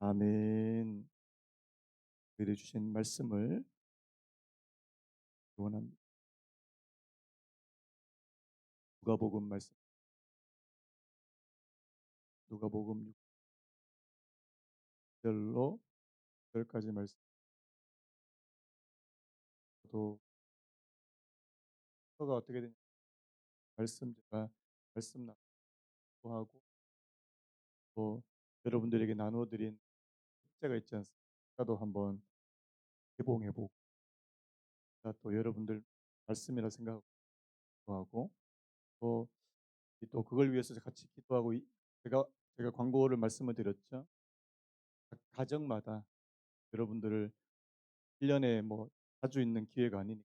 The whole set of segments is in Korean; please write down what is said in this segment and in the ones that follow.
아멘. 그래 주신 말씀을 원합니다. 누가복음 말씀, 누가복음 6절로 10절까지 말씀도 서가 어떻게 되냐 말씀 제가 말씀 나누고 또 여러분들에게 나누어 드린 숙제가 있지 않습니까? 도 한번 개봉해 보고 또 여러분들 말씀이라 생각하고 기도하고 또 그걸 위해서 같이 기도하고 제가 광고를 말씀을 드렸죠. 각 가정마다 여러분들을 1년에 뭐 자주 있는 기회가 아니니까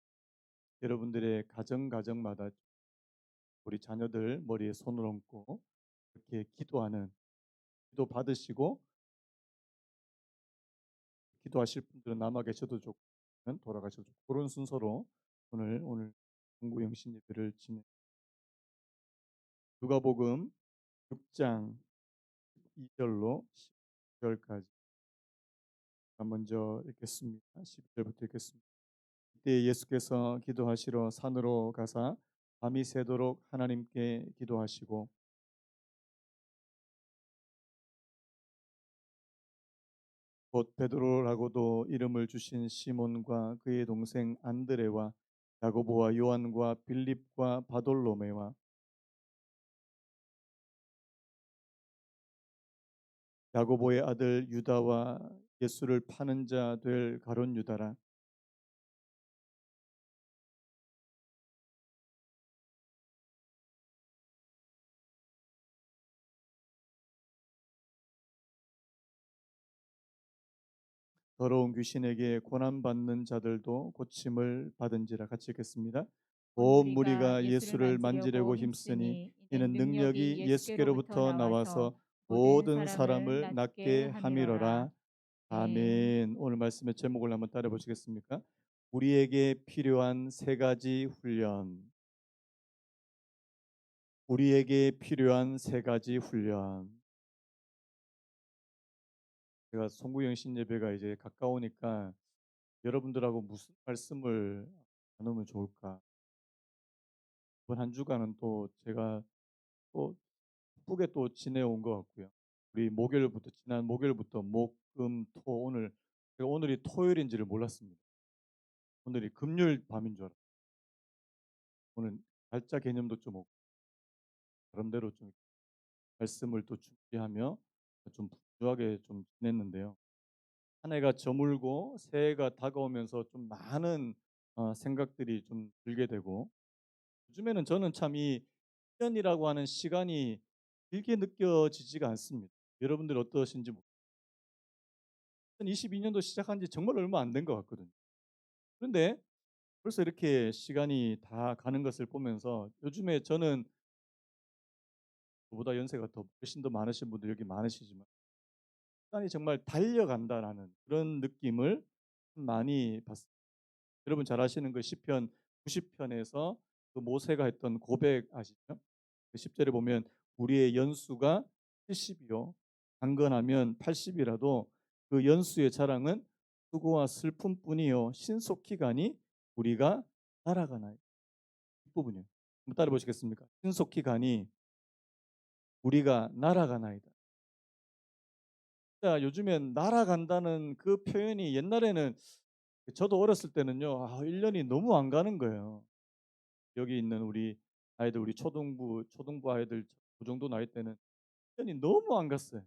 여러분들의 가정마다 우리 자녀들 머리에 손을 얹고 이렇게 기도하는 기도 받으시고 기도하실 분들은 남아 계셔도 좋고 돌아가셔도 좋고 그런 순서로 오늘 공구 영신 예배를 진행. 누가복음 6장 2절로 10절까지 먼저 읽겠습니다. 12절부터 읽겠습니다. 그때 예수께서 기도하시러 산으로 가사 밤이 새도록 하나님께 기도하시고 곧 베드로라고도 이름을 주신 시몬과 그의 동생 안드레와 야고보와 요한과 빌립과 바돌로메와 야고보의 아들 유다와 예수를 파는 자 될 가룟 유다라. 더러운 귀신에게 고난받는 자들도 고침을 받은지라. 같이 읽겠습니다. 온 온 무리가 무리가 예수를 예수를 만지려고 만지려고 힘쓰니 힘쓰니 이는 이는 능력이 능력이 예수께로부터 예수께로부터 나와서 나와서 모든 모든 사람을 사람을 낫게 낫게 함이로라. 함이로라. 아멘. 아멘. 오늘 말씀의 제목을 한번 따라 보시겠습니까? 우리에게 필요한 세 가지 훈련. 우리에게 필요한 세 가지 훈련. 제가 송구영신 예배가 이제 가까우니까 여러분들하고 무슨 말씀을 나누면 좋을까? 이번 한 주간은 또 제가 또 바쁘게 또 지내온 것 같고요. 우리 지난 목요일부터 목, 금, 토 제가 오늘이 토요일인지를 몰랐습니다. 오늘이 금요일 밤인 줄 알았어요. 오늘 날짜 개념도 좀 없고 나름대로 좀 말씀을 또 준비하며 좀 분주하게 좀 지냈는데요. 한 해가 저물고 새해가 다가오면서 좀 많은 생각들이 좀 들게 되고 요즘에는 저는 참 이 1년이라고 하는 시간이 길게 느껴지지가 않습니다. 여러분들 어떠신지 모르겠어요. 2022년도 시작한 지 정말 얼마 안 된 것 같거든요. 그런데 벌써 이렇게 시간이 다 가는 것을 보면서 요즘에 저는 저보다 연세가 더 훨씬 더 많으신 분들 여기 많으시지만 시간이 정말 달려간다라는 그런 느낌을 많이 받습니다. 여러분 잘 아시는 그 시편 90편에서 그 모세가 했던 고백 아시죠? 그 10절에 보면 우리의 연수가 70이요 강건하면 80이라도 그 연수의 자랑은 수고와 슬픔뿐이요 신속히 가니 우리가 날아가나이다. 이 부분이요. 한번 따라 보시겠습니까? 신속히 가니 우리가 날아가나이다. 자, 요즘엔 날아간다는 그 표현이 옛날에는 저도 어렸을 때는요. 1년이 너무 안 가는 거예요. 여기 있는 우리 아이들 우리 초등부 아이들 그 정도 나이 때는 1년이 너무 안 갔어요.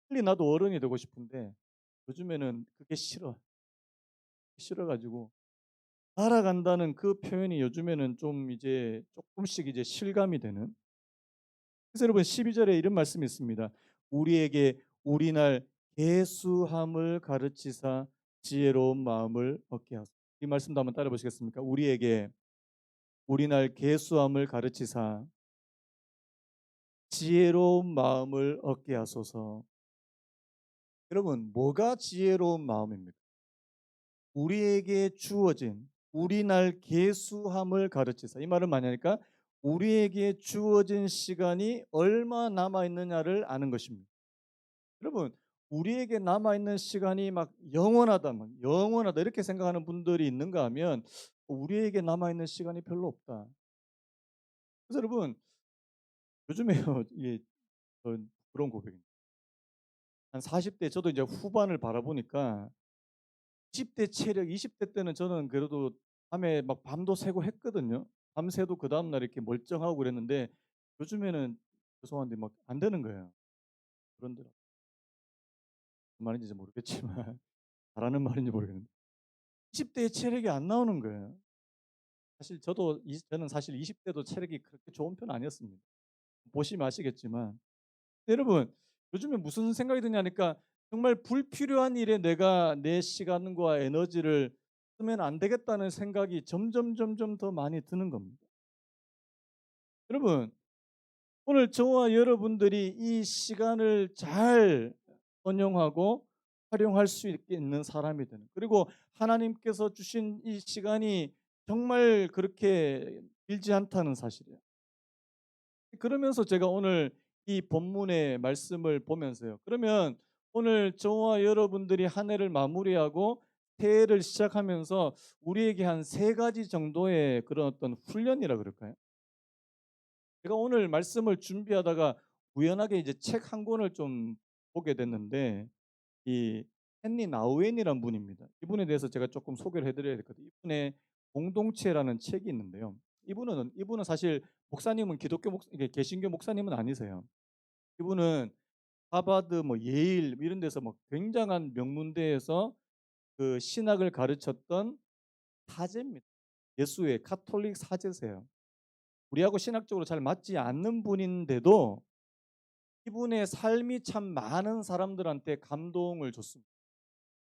빨리 나도 어른이 되고 싶은데 요즘에는 그게 싫어 가지고 날아간다는 그 표현이 요즘에는 좀 이제 조금씩 이제 실감이 되는. 그래서 여러분 12절에 이런 말씀이 있습니다. 우리에게 우리날 계수함을 가르치사 지혜로운 마음을 얻게 하소서. 이 말씀도 한번 따라 보시겠습니까? 우리에게 우리날 계수함을 가르치사 지혜로운 마음을 얻게 하소서. 여러분, 뭐가 지혜로운 마음입니까? 우리에게 주어진 우리날 계수함을 가르치사. 이 말은 뭐냐니까 우리에게 주어진 시간이 얼마 남아 있느냐를 아는 것입니다. 여러분, 우리에게 남아 있는 시간이 막 영원하다, 막 영원하다 이렇게 생각하는 분들이 있는가 하면 우리에게 남아 있는 시간이 별로 없다. 그래서 여러분 요즘에요. 이게 그런 고백입니다. 한 40대 저도 이제 후반을 바라보니까 20대 체력 20대 때는 저는 그래도 밤에 막 밤도 새고 했거든요. 밤새도 그다음 날 이렇게 멀쩡하고 그랬는데 요즘에는 죄송한데 막 안 되는 거예요. 그런더라고요. 무슨 말인지 모르겠지만 잘하는 말인지 모르겠는데 20 대의 체력이 안 나오는 거예요. 사실 저는 사실 20 대도 체력이 그렇게 좋은 편은 아니었습니다. 보시면 아시겠지만. 여러분 요즘에 무슨 생각이 드냐니까 정말 불필요한 일에 내가 내 시간과 에너지를 쓰면 안 되겠다는 생각이 점점 더 많이 드는 겁니다. 여러분 오늘 저와 여러분들이 이 시간을 잘 운용하고 활용할 수 있는 사람이 되는, 그리고 하나님께서 주신 이 시간이 정말 그렇게 길지 않다는 사실이에요. 그러면서 제가 오늘 이 본문의 말씀을 보면서요. 그러면 오늘 저와 여러분들이 한 해를 마무리하고 새해를 시작하면서 우리에게 한 세 가지 정도의 그런 어떤 훈련이라 그럴까요? 제가 오늘 말씀을 준비하다가 우연하게 이제 책 한 권을 좀 보게 됐는데 이 헨리 나우엔이라는 분입니다. 이분에 대해서 제가 조금 소개를 해드려야 되거든요. 이분의 공동체라는 책이 있는데요. 이분은 사실 목사님은 이게 개신교 목사님은 아니세요. 이분은 하버드 뭐 예일 이런 데서 뭐 굉장한 명문대에서 그 신학을 가르쳤던 사제입니다. 예수의 카톨릭 사제세요. 우리하고 신학적으로 잘 맞지 않는 분인데도 이분의 삶이 참 많은 사람들한테 감동을 줬습니다.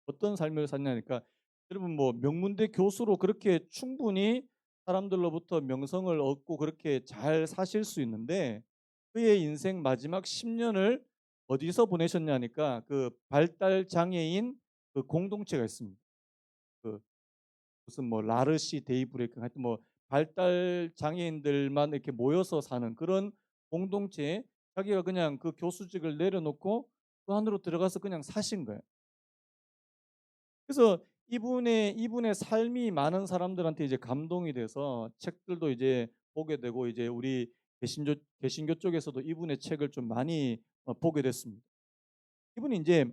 어떤 삶을 샀냐니까 여러분 뭐 명문대 교수로 그렇게 충분히 사람들로부터 명성을 얻고 그렇게 잘 사실 수 있는데 그의 인생 마지막 10년을 어디서 보내셨냐니까 그 발달 장애인 그 공동체가 있습니다. 그 무슨 뭐 라르시 데이브레이크 하여튼 뭐 발달 장애인들만 이렇게 모여서 사는 그런 공동체에 자기가 그냥 그 교수직을 내려놓고 그 안으로 들어가서 그냥 사신 거예요. 그래서 이분의 삶이 많은 사람들한테 이제 감동이 돼서 책들도 이제 보게 되고 이제 우리 개신교 쪽에서도 이분의 책을 좀 많이 보게 됐습니다. 이분이 이제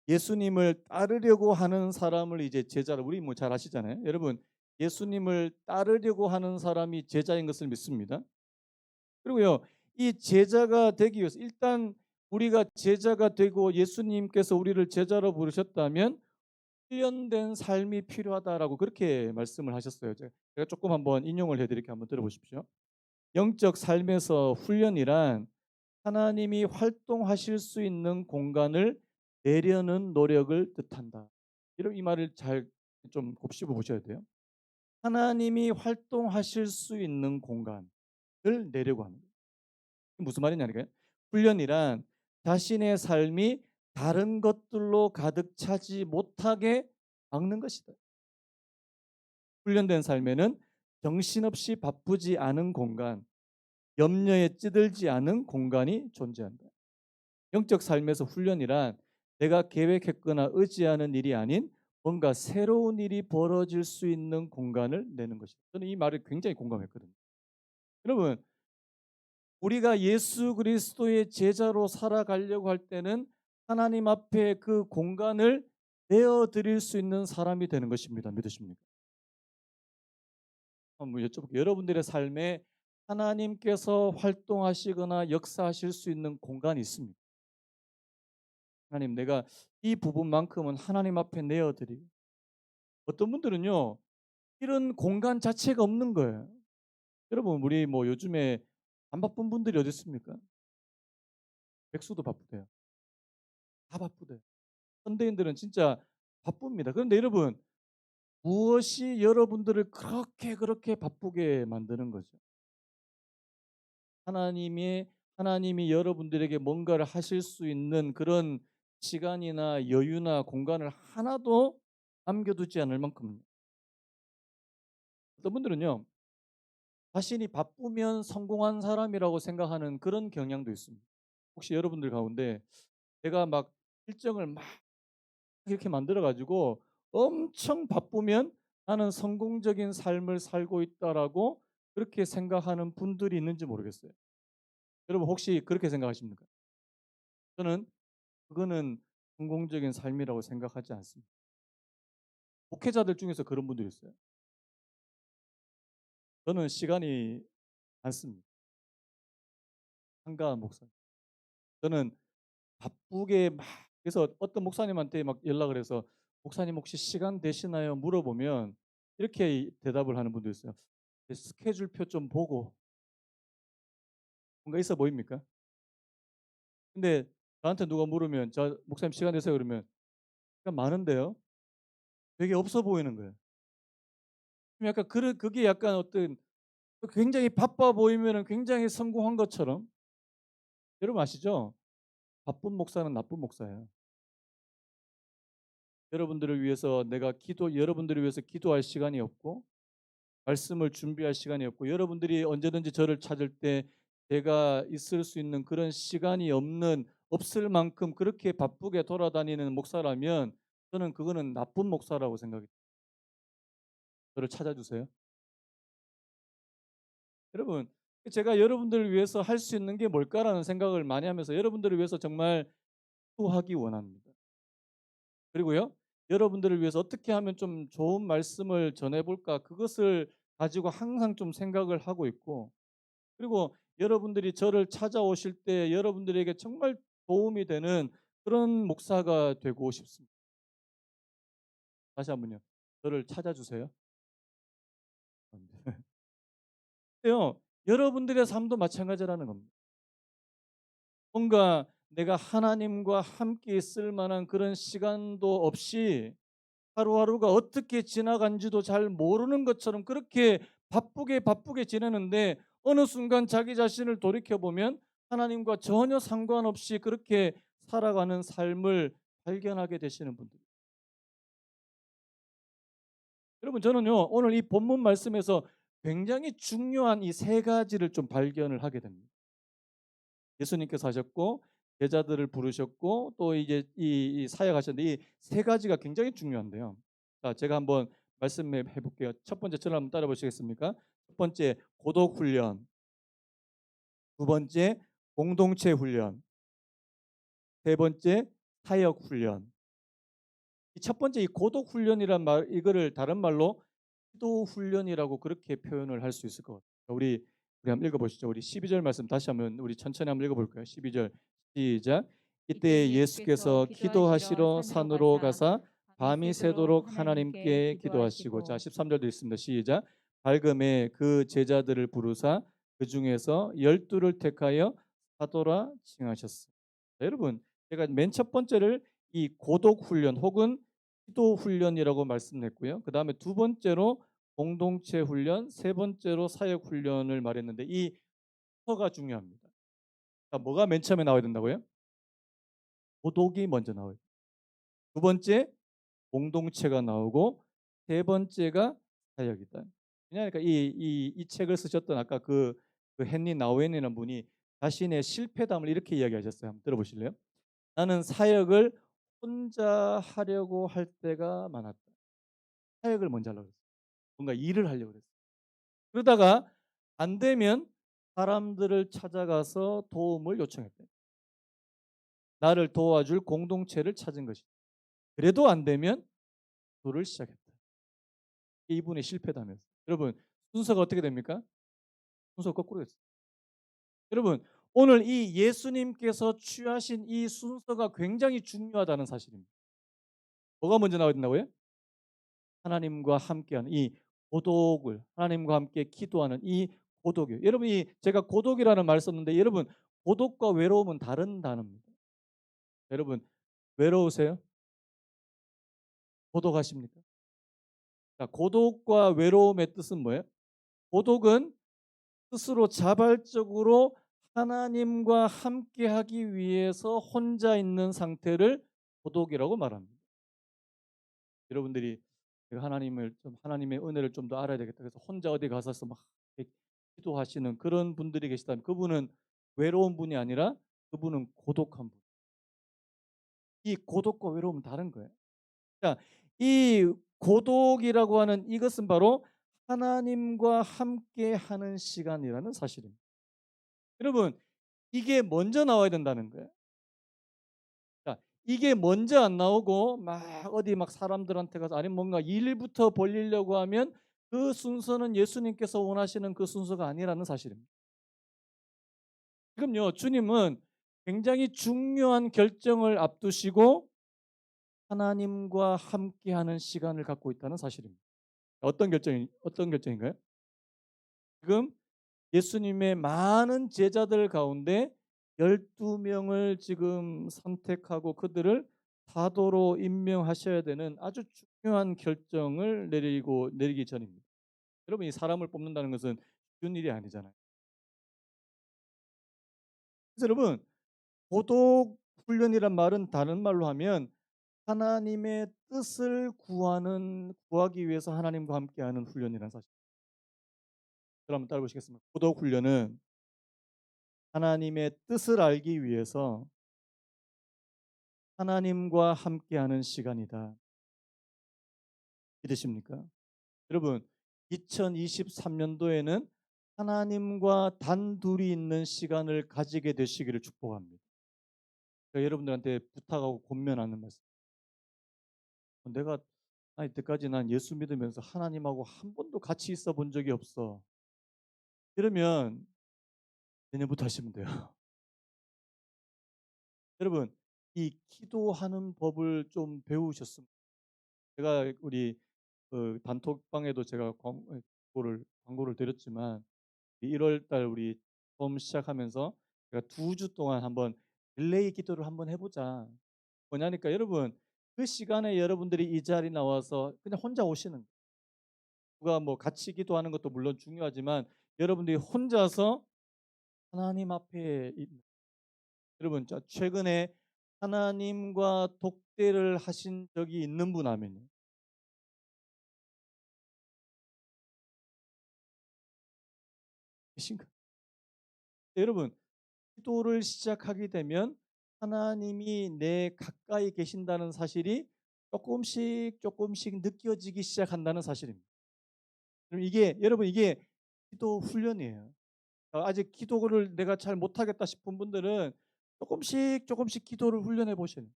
예수님을 따르려고 하는 사람을 이제 제자로, 우리 뭐 잘 아시잖아요. 여러분 예수님을 따르려고 하는 사람이 제자인 것을 믿습니다. 그리고요 이 제자가 되기 위해서 일단 우리가 제자가 되고 예수님께서 우리를 제자로 부르셨다면 훈련된 삶이 필요하다라고 그렇게 말씀을 하셨어요. 제가 조금 한번 인용을 해드릴게요. 한번 들어보십시오. 영적 삶에서 훈련이란 하나님이 활동하실 수 있는 공간을 내려는 노력을 뜻한다. 이런 이 말을 잘 좀 곱씹어 보셔야 돼요. 하나님이 활동하실 수 있는 공간을 내려고 하는 거예요. 무슨 말이냐니까요. 훈련이란 자신의 삶이 다른 것들로 가득 차지 못하게 막는 것이다. 훈련된 삶에는 정신없이 바쁘지 않은 공간, 염려에 찌들지 않은 공간이 존재한다. 영적 삶에서 훈련이란 내가 계획했거나 의지하는 일이 아닌 뭔가 새로운 일이 벌어질 수 있는 공간을 내는 것이다. 저는 이 말에 굉장히 공감했거든요. 여러분, 우리가 예수 그리스도의 제자로 살아가려고 할 때는 하나님 앞에 그 공간을 내어 드릴 수 있는 사람이 되는 것입니다. 믿으십니까? 한번 여쭤볼게요. 여러분들의 삶에 하나님께서 활동하시거나 역사하실 수 있는 공간이 있습니다. 하나님, 내가 이 부분만큼은 하나님 앞에 내어드리고, 어떤 분들은요 이런 공간 자체가 없는 거예요. 여러분 우리 뭐 요즘에 안 바쁜 분들이 어디 있습니까? 백수도 바쁘대요. 다 바쁘대요. 현대인들은 진짜 바쁩니다. 그런데 여러분 무엇이 여러분들을 그렇게 바쁘게 만드는 거죠? 하나님이 여러분들에게 뭔가를 하실 수 있는 그런 시간이나 여유나 공간을 하나도 남겨두지 않을 만큼, 어떤 분들은요 자신이 바쁘면 성공한 사람이라고 생각하는 그런 경향도 있습니다. 혹시 여러분들 가운데 내가 막 일정을 막 이렇게 만들어 가지고 엄청 바쁘면 '나는 성공적인 삶을 살고 있다.'라고 그렇게 생각하는 분들이 있는지 모르겠어요. 여러분 혹시 그렇게 생각하십니까? 저는 그거는 성공적인 삶이라고 생각하지 않습니다. 목회자들 중에서 그런 분들이 있어요. 저는 시간이 많습니다. 한가한 목사. 저는 바쁘게 막 그래서 어떤 목사님한테 막 연락을 해서 "목사님 혹시 시간 되시나요?" 물어보면 이렇게 대답을 하는 분도 있어요. "네, 스케줄표 좀 보고." 뭔가 있어 보입니까? 근데 저한테 누가 물으면 "저 목사님 시간 되세요?" 그러면 "시간 많은데요." 되게 없어 보이는 거예요. 약간 그런 그게 약간 어떤 굉장히 바빠 보이면은 굉장히 성공한 것처럼 여러분 아시죠? 바쁜 목사는 나쁜 목사예요. 여러분들을 위해서 기도할 시간이 없고 말씀을 준비할 시간이 없고 여러분들이 언제든지 저를 찾을 때 제가 있을 수 있는 그런 시간이 없을 만큼 그렇게 바쁘게 돌아다니는 목사라면 저는 그거는 나쁜 목사라고 생각이 저를 찾아주세요. 여러분 제가 여러분들을 위해서 할 수 있는 게 뭘까라는 생각을 많이 하면서 여러분들을 위해서 정말 기도하기 원합니다. 그리고요. 여러분들을 위해서 어떻게 하면 좀 좋은 말씀을 전해 볼까 그것을 가지고 항상 좀 생각을 하고 있고 그리고 여러분들이 저를 찾아오실 때 여러분들에게 정말 도움이 되는 그런 목사가 되고 싶습니다. 다시 한번요. 저를 찾아주세요. 근데요. 여러분들의 삶도 마찬가지라는 겁니다. 뭔가 내가 하나님과 함께 있을 만한 그런 시간도 없이 하루하루가 어떻게 지나간지도 잘 모르는 것처럼 그렇게 바쁘게 지내는데 어느 순간 자기 자신을 돌이켜 보면 하나님과 전혀 상관없이 그렇게 살아가는 삶을 발견하게 되시는 분들. 여러분 저는요. 오늘 이 본문 말씀에서 굉장히 중요한 이 세 가지를 좀 발견을 하게 됩니다. 예수님께서 하셨고 제자들을 부르셨고 또 이제 이 사역하셨는데 이 세 가지가 굉장히 중요한데요. 자, 제가 한번 말씀해 볼게요. 첫 번째 저를 한번 따라 보시겠습니까? 첫 번째 고독 훈련, 두 번째 공동체 훈련, 세 번째 사역 훈련. 이 첫 번째 이 고독 훈련이란 말 이거를 다른 말로 기도 훈련이라고 그렇게 표현을 할 수 있을 것 같아요. 우리 한번 읽어 보시죠. 우리 12절 말씀 다시 한번 우리 천천히 한번 읽어 볼까요? 12절 시작. 이때 이때 예수께서 예수께서 기도하시러 기도하시러 산으로 산으로 가사 가사 밤이 밤이 새도록 새도록 하나님께 하나님께 기도하시고 자 기도하시고 13절도 있습니다. 시작. 밝음에 그 제자들을 부르사 그 중에서 열두를 택하여 사도라 칭하셨어. 자, 여러분 제가 맨 첫 번째를 이 고독 훈련 혹은 기도 훈련이라고 말씀했고요. 그다음에 두 번째로 공동체 훈련, 세 번째로 사역 훈련을 말했는데 이 서가 중요합니다. 자, 뭐가 맨 처음에 나와야 된다고요? 고독이 먼저 나와요. 두 번째 공동체가 나오고 세 번째가 사역이다. 왜냐하니까 이 책을 쓰셨던 아까 그 헨리 나우엔이라는 분이 자신의 실패담을 이렇게 이야기하셨어요. 한번 들어보실래요? 나는 사역을 혼자 하려고 할 때가 많았다. 사역을 먼저 하려고 그랬어요. 뭔가 일을 하려고 그랬어요. 그러다가 안 되면 사람들을 찾아가서 도움을 요청했대요. 나를 도와줄 공동체를 찾은 것이다. 그래도 안 되면 기도를 시작했다. 이분의 실패다면서. 여러분 순서가 어떻게 됩니까? 순서가 거꾸로 됐어요. 여러분 오늘 이 예수님께서 취하신 이 순서가 굉장히 중요하다는 사실입니다. 뭐가 먼저 나와야 된다고요? 하나님과 함께하는 이 고독을 하나님과 함께 기도하는 이 고독이요. 여러분 이 제가 고독이라는 말을 썼는데 여러분 고독과 외로움은 다른 단어입니다. 여러분 외로우세요? 고독하십니까? 자, 고독과 외로움의 뜻은 뭐예요? 고독은 스스로 자발적으로 하나님과 함께하기 위해서 혼자 있는 상태를 고독이라고 말합니다. 여러분들이 제가 하나님을 좀 하나님의 은혜를 좀 더 알아야 되겠다. 그래서 혼자 어디 가서 막 기도하시는 그런 분들이 계시다면 그분은 외로운 분이 아니라 그분은 고독한 분. 이 고독과 외로움은 다른 거예요. 자, 이 고독이라고 하는 이것은 바로 하나님과 함께하는 시간이라는 사실입니다. 여러분, 이게 먼저 나와야 된다는 거예요. 자, 이게 먼저 안 나오고 막 어디 막 사람들한테 가서 아니면 뭔가 일부터 벌리려고 하면 그 순서는 예수님께서 원하시는 그 순서가 아니라는 사실입니다. 지금요, 주님은 굉장히 중요한 결정을 앞두시고 하나님과 함께하는 시간을 갖고 있다는 사실입니다. 어떤 결정인가요? 지금 예수님의 많은 제자들 가운데 12명을 지금 선택하고 그들을 사도로 임명하셔야 되는 아주 중요한 결정을 내리기 전입니다. 여러분, 이 사람을 뽑는다는 것은 쉬운 일이 아니잖아요. 그래서 여러분, 고독 훈련이란 말은 다른 말로 하면 하나님의 뜻을 구하기 위해서 하나님과 함께하는 훈련이라는 사실. 여러분 따라 보시겠습니다. 고독 훈련은 하나님의 뜻을 알기 위해서 하나님과 함께하는 시간이다. 믿으십니까? 여러분, 2023년도에는 하나님과 단둘이 있는 시간을 가지게 되시기를 축복합니다. 제가 여러분들한테 부탁하고 권면하는 말씀. 내가 이때까지 난 예수 믿으면서 하나님하고 한 번도 같이 있어 본 적이 없어. 그러면 내년부터 하시면 돼요. 여러분, 이 기도하는 법을 좀 배우셨습니다. 제가 우리 그 단톡방에도 제가 광고를 드렸지만 1월 달 우리 처음 시작하면서 제가 2주 동안 한번 릴레이 기도를 한번 해보자. 뭐냐니까 여러분, 그 시간에 여러분들이 이 자리 나와서 그냥 혼자 오시는 거예요. 누가 뭐 같이 기도하는 것도 물론 중요하지만 여러분들이 혼자서 하나님 앞에 여러분, 최근에 하나님과 독대를 하신 적이 있는 분 하면요. 계신가? 여러분, 기도를 시작하게 되면 하나님이 내 가까이 계신다는 사실이 조금씩 조금씩 느껴지기 시작한다는 사실입니다. 그럼 이게 기도 훈련이에요. 아직 기도를 내가 잘 못하겠다 싶은 분들은 조금씩 조금씩 기도를 훈련해 보셔요.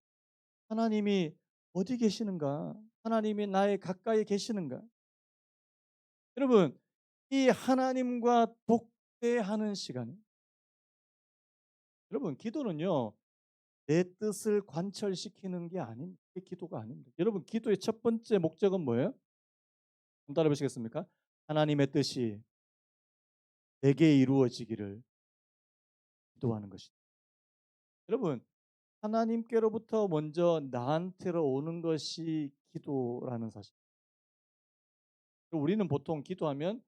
하나님이 어디 계시는가? 하나님이 나의 가까이 계시는가? 여러분, 이 하나님과 독대하는 시간. 여러분, 기도는요, 내 뜻을 관철시키는 게 아닙니다. 그게 기도가 아닙니다. 여러분, 기도의 첫 번째 목적은 뭐예요? 한번 따라 보시겠습니까? 하나님의 뜻이 내게 이루어지기를 기도하는 것이다. 여러분, 하나님께로부터 먼저 나한테로 오는 것이 기도라는 사실. 우리는 보통 기도하면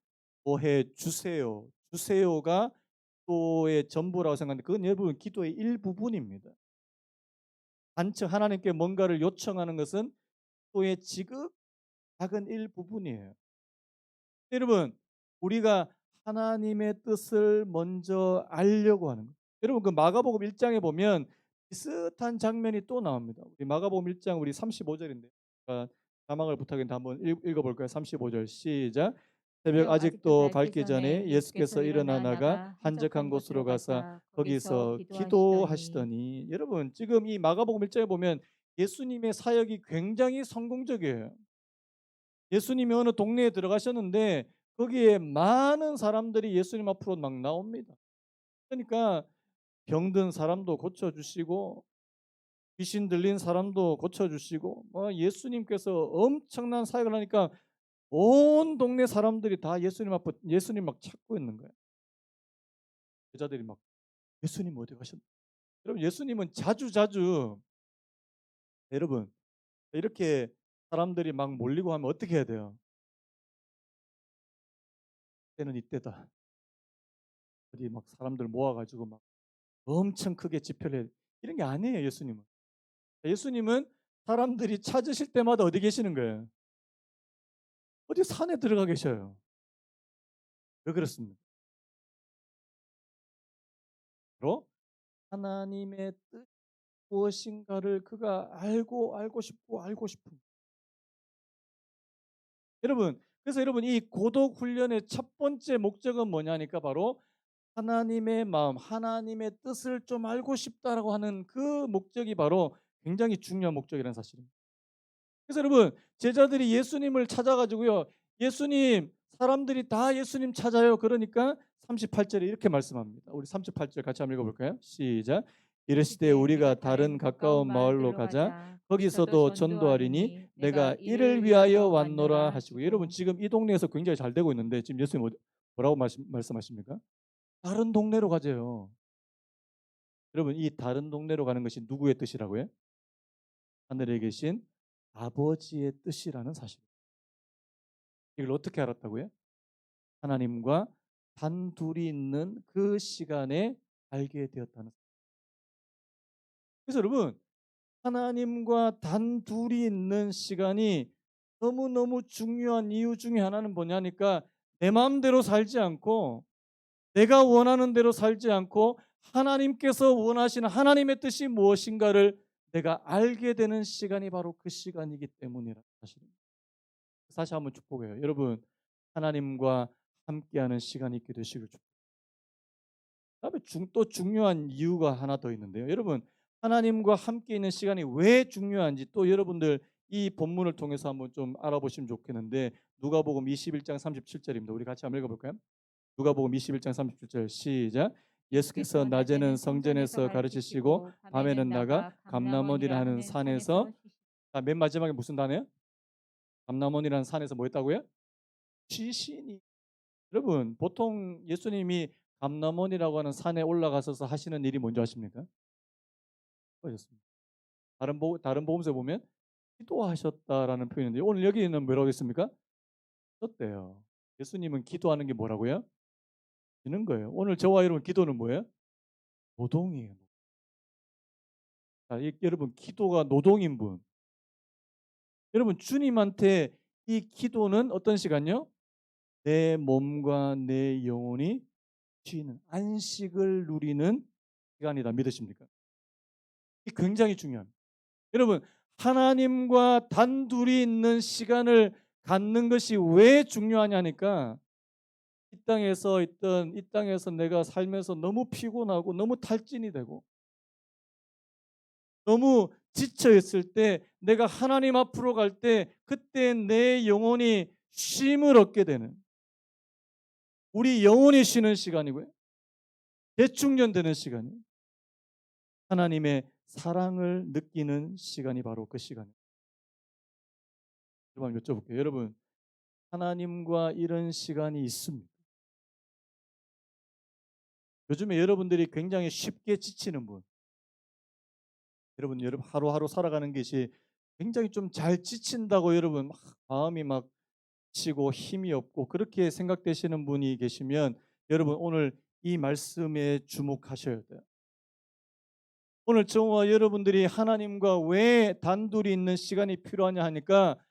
뭐 해 주세요. 주세요가 기도의 전부라고 생각하는데 그건 여러분 기도의 일부분입니다. 하나님께 뭔가를 요청하는 것은 기도의 지극 작은 일부분이에요. 여러분, 우리가 하나님의 뜻을 먼저 알려고 하는 거예요. 여러분, 그 마가복음 1장에 보면 비슷한 장면이 또 나옵니다. 우리 마가복음 1장 우리 35절인데 자막을 부탁했는데 한번 읽어볼까요? 35절 시작. 새벽 새벽 아직도 아직도 밝기 밝기 전에 전에 예수께서 예수께서 일어나 일어나 나가 나가 한적한 한적한 곳으로 곳으로 가서 가사 거기서 거기서 기도하시더니. 기도하시더니 여러분 지금 이 마가복음 1장에 보면 예수님의 사역이 굉장히 성공적이에요. 예수님이 어느 동네에 들어가셨는데 거기에 많은 사람들이 예수님 앞으로 막 나옵니다. 그러니까 병든 사람도 고쳐주시고 귀신 들린 사람도 고쳐주시고 예수님께서 엄청난 사역을 하니까 온 동네 사람들이 다 예수님 막 찾고 있는 거예요. 여자들이 막 예수님 어디 가셨나? 여러분 예수님은 자주 여러분 이렇게 사람들이 막 몰리고 하면 어떻게 해야 돼요? 때는 이때다. 어디 막 사람들 모아가지고 막 엄청 크게 집회를 이런 게 아니에요, 예수님은. 예수님은 사람들이 찾으실 때마다 어디 계시는 거예요? 어디 산에 들어가 계셔요. 왜 그렇습니까? 바로 하나님의 뜻 무엇인가를 그가 알고 싶고 알고 싶은 여러분, 그래서 여러분 이 고독 훈련의 첫 번째 목적은 뭐냐니까 바로 하나님의 마음, 하나님의 뜻을 좀 알고 싶다라고 하는 그 목적이 바로 굉장히 중요한 목적이라는 사실입니다. 그래서 여러분 제자들이 예수님을 찾아가지고요. 예수님 사람들이 다 예수님 찾아요. 그러니까 38절에 이렇게 말씀합니다. 우리 38절 같이 한번 읽어볼까요? 시작. 이르시되 이르시되 우리가 우리가 다른 다른 가까운 가까운 마을로 마을들로 가자. 가자. 거기서도 거기서도 전도하리니 전도하리니 내가 내가 이를 이를 위하여 위하여 왔노라 왔노라 하시고 여러분 하시고. 지금 이 동네에서 굉장히 잘 되고 있는데 지금 예수님 뭐라고 말씀하십니까? 다른 동네로 가재요. 여러분 이 다른 동네로 가는 것이 누구의 뜻이라고요? 하늘에 계신 아버지의 뜻이라는 사실. 이걸 어떻게 알았다고요? 하나님과 단둘이 있는 그 시간에 알게 되었다는. 그래서 여러분 하나님과 단둘이 있는 시간이 너무너무 중요한 이유 중에 하나는 뭐냐니까 내 마음대로 살지 않고 내가 원하는 대로 살지 않고 하나님께서 원하시는 하나님의 뜻이 무엇인가를 내가 알게 되는 시간이 바로 그 시간이기 때문이라 사실입니다. 다시 한번 축복해요. 여러분 하나님과 함께하는 시간이 있게 되시길 축복합니다. 그다음에 또 중요한 이유가 하나 더 있는데요. 여러분 하나님과 함께 있는 시간이 왜 중요한지 또 여러분들 이 본문을 통해서 한번 좀 알아보시면 좋겠는데 누가복음 21장 37절입니다. 우리 같이 한번 읽어볼까요? 누가복음 21장 37절 시작. 예수께서 께서 낮에는 낮에는 성전에서 성전에서 가르치시고 가르치시고 밤에는 밤에는 나가 나가 감람원이라 감람원이라 하는 하는 산에서 산에서 맨 마지막에 무슨 단어예요? 감람원이라는 산에서 뭐 했다고요? 쉬시니. 여러분 보통 예수님이 감람원이라고 하는 산에 올라가셔서 하시는 일이 뭔지 아십니까? 그거였습니다. 다른 복음서에 보면 기도하셨다라는 표현인데 오늘 여기는 뭐라고 했습니까? 썼대요. 예수님은 기도하는 게 뭐라고요? 쉬는 거예요. 오늘 저와 여러분 기도는 뭐예요? 노동이에요. 자, 여러분 기도가 노동인 분. 여러분 주님한테 이 기도는 어떤 시간요? 내 몸과 내 영혼이 쉬는 안식을 누리는 시간이다 믿으십니까? 이 굉장히 중요합니다. 여러분 하나님과 단둘이 있는 시간을 갖는 것이 왜 중요하냐니까 이 땅에서 내가 살면서 너무 피곤하고 너무 탈진이 되고 너무 지쳐 있을 때 내가 하나님 앞으로 갈 때 그때 내 영혼이 쉼을 얻게 되는 우리 영혼이 쉬는 시간이고요. 재충전되는 시간이 하나님의 사랑을 느끼는 시간이 바로 그 시간입니다. 여러분 여쭤볼게요. 여러분 하나님과 이런 시간이 있습니까? 요즘에 여러분들이 굉장히 쉽게 지치는 분 여러분 하루하루 살아가는 것이 굉장히 좀 잘 지친다고 여러분 마음이 막 지치고 힘이 없고 그렇게 생각되시는 분이 계시면 여러분 오늘 이 말씀에 주목하셔야 돼요. 오늘 저와 여러분들이 하나님과 왜 단둘이 있는 시간이 필요하냐 하니까